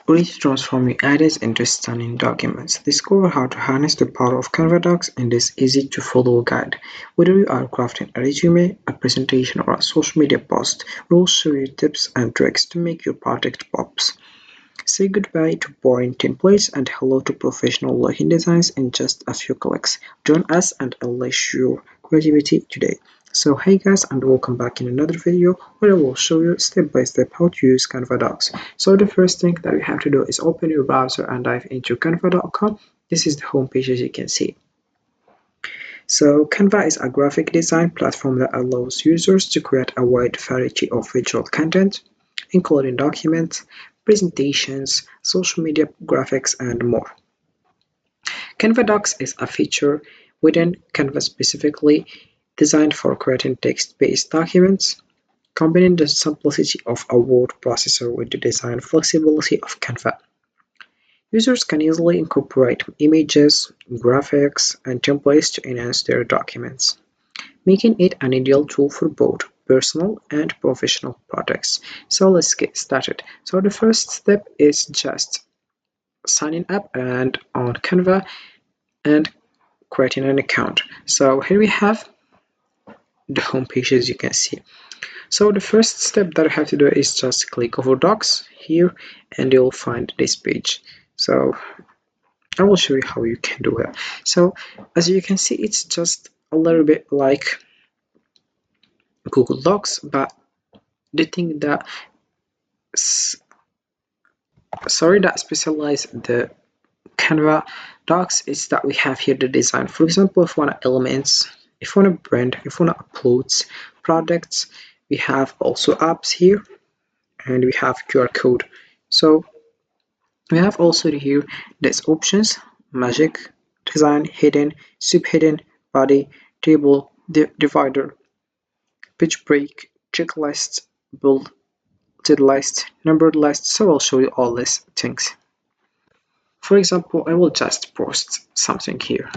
Ready to transform your ideas into stunning documents. Discover how to harness the power of Canva Docs in this easy-to-follow guide. Whether you are crafting a resume, a presentation, or a social media post, we will show you tips and tricks to make your project pops. Say goodbye to boring templates and hello to professional-looking designs in just a few clicks. Join us and unleash your creativity today. So hey guys, and welcome back in another video where I will show you step by step how to use Canva Docs. So the first thing that you have to do is open your browser and dive into canva.com. This is the homepage as you can see. So Canva is a graphic design platform that allows users to create a wide variety of visual content, including documents, presentations, social media graphics, and more. Canva Docs is a feature within Canva specifically designed for creating text-based documents, combining the simplicity of a word processor with the design flexibility of Canva. Users can easily incorporate images, graphics, and templates to enhance their documents, making it an ideal tool for both personal and professional projects. So let's get started. So the first step is just signing up and on Canva and creating an account. So here we have the home page as you can see. So the first step that I have to do is just click over Docs here and you'll find this page. So I will show you how you can do that. So as you can see, it's just a little bit like Google Docs, but the thing that specialize the Canva Docs is that we have here the design. For example, if you want elements, if you want to brand, if you want to upload products, we have also apps here, and we have QR code. So we have also here these options: magic, design, hidden, subhidden, body, table, divider, page break, checklist, bulleted list, numbered list. So I'll show you all these things. For example, I will just post something here.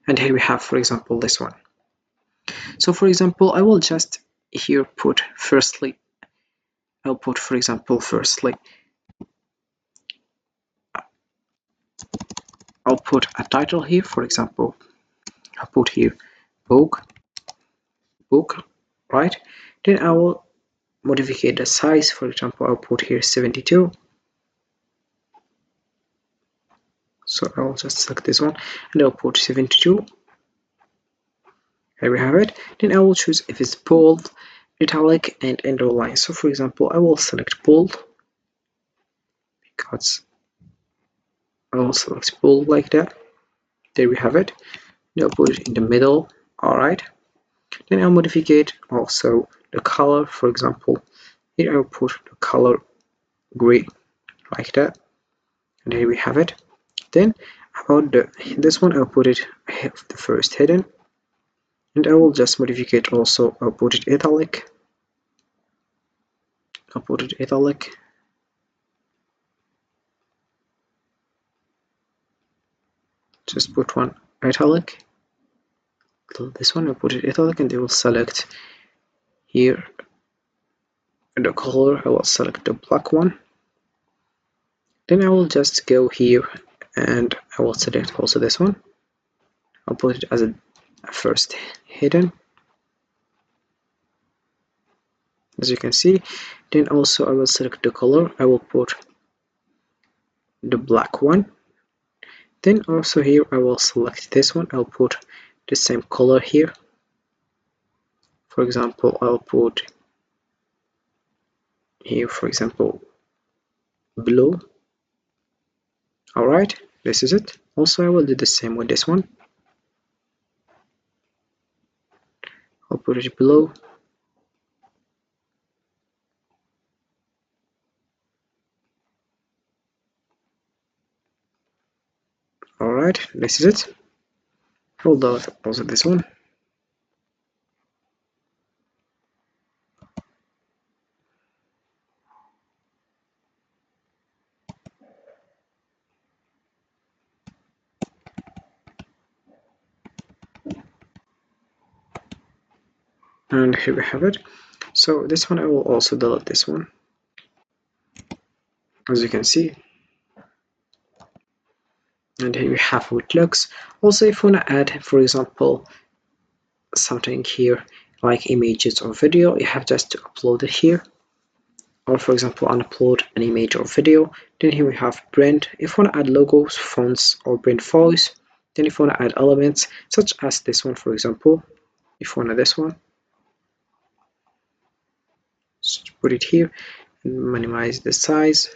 And here we have, for example, this one. So for example, I will just here put firstly, I'll put, for example, firstly, I'll put a title here, for example, I'll put here book, right? Then I will modify the size, for example, I'll put here 72. So I'll just select this one and I'll put 72. Here we have it. Then I will choose if it's bold, italic, and underline. So for example, I will select bold because I will select bold like that. There we have it. Then I'll put it in the middle. Alright. Then I'll modify it also the color. For example, here I'll put the color gray like that. And here we have it. Then about this one, I'll put it the first hidden. And I will just modify it also. I'll put it italic. I'll put it italic. Just put one italic. This one I'll put it italic, and they will select here the color. I will select the black one. Then I will just go here and I will select also this one. I'll put it as a first hidden, as you can see. Then also I will select the color. I will put the black one. Then also here I will select this one. I'll put the same color here. For example, I'll put here, for example, blue. Alright, this is it. Also I will do the same with this one. I'll put it below. Alright, this is it. Hold on, also this one. And here we have it. So this one I will also delete this one. as you can see. And here we have how it looks. Also, if you want to add, for example, something here like images or video, you have just to upload it here. Or for example, upload an image or video. Then here we have print. If you want to add logos, fonts, or print files, then if you want to add elements such as this one, for example, if you want this one, just put it here and minimize the size.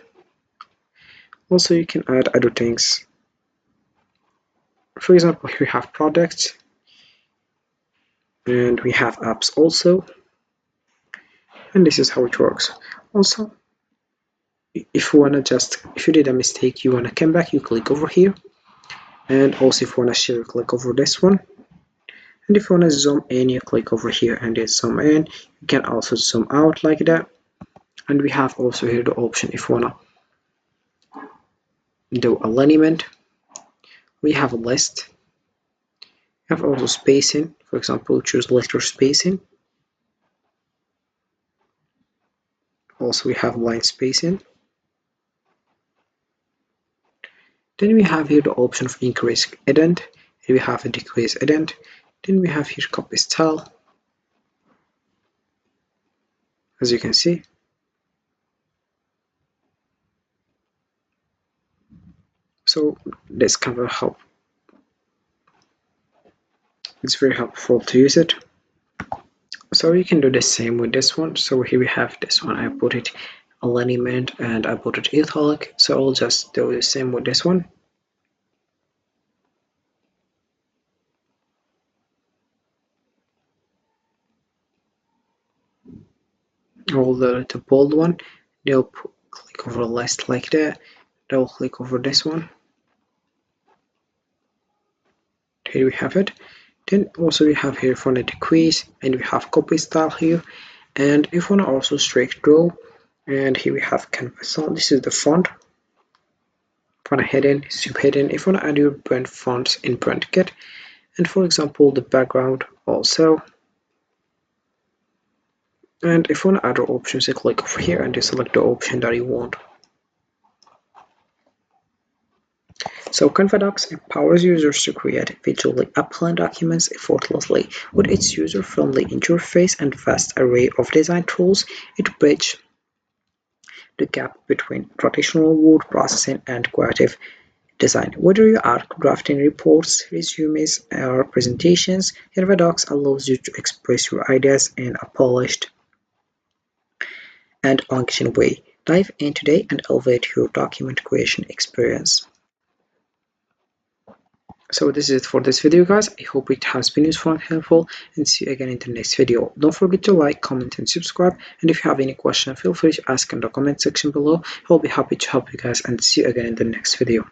Also, you can add other things. For example, here we have products, and we have apps also, and this is how it works. Also, if you did a mistake, you want to come back, you click over here. And also if you want to share, click over this one. And if you want to zoom in, you click over here and you zoom in. You can also zoom out like that. And we have also here the option if you want to do alignment. We have a list. We have also spacing. For example, choose letter spacing. Also we have line spacing. Then we have here the option of increase indent. Here we have a decrease indent. Then we have here copy style, as you can see. So this Canva help. It's very helpful to use it. So you can do the same with this one. So here we have this one. I put it alignment and I put it italic. So I'll just do the same with this one. All the bold one. They'll click over list like that. They'll click over this one. Here we have it. Then also we have here for the decrease, and we have copy style here. And if you want to also straight draw, and here we have Canva style. This is the font. If you want to hidden, sub hidden. If you want to add your brand fonts in print kit, and for example the background also. And if you want other options, you click over here and you select the option that you want. So Canva Docs empowers users to create visually appealing documents effortlessly. With its user-friendly interface and vast array of design tools, it bridges the gap between traditional word processing and creative design. Whether you are drafting reports, resumes, or presentations, Canva Docs allows you to express your ideas in a polished and engaging way. Dive in today and elevate your document creation experience. So this is it for this video, guys. I hope it has been useful and helpful, and see you again in the next video. Don't forget to like, comment, and subscribe. And if you have any question, feel free to ask in the comment section below. I'll be happy to help you guys, and see you again in the next video.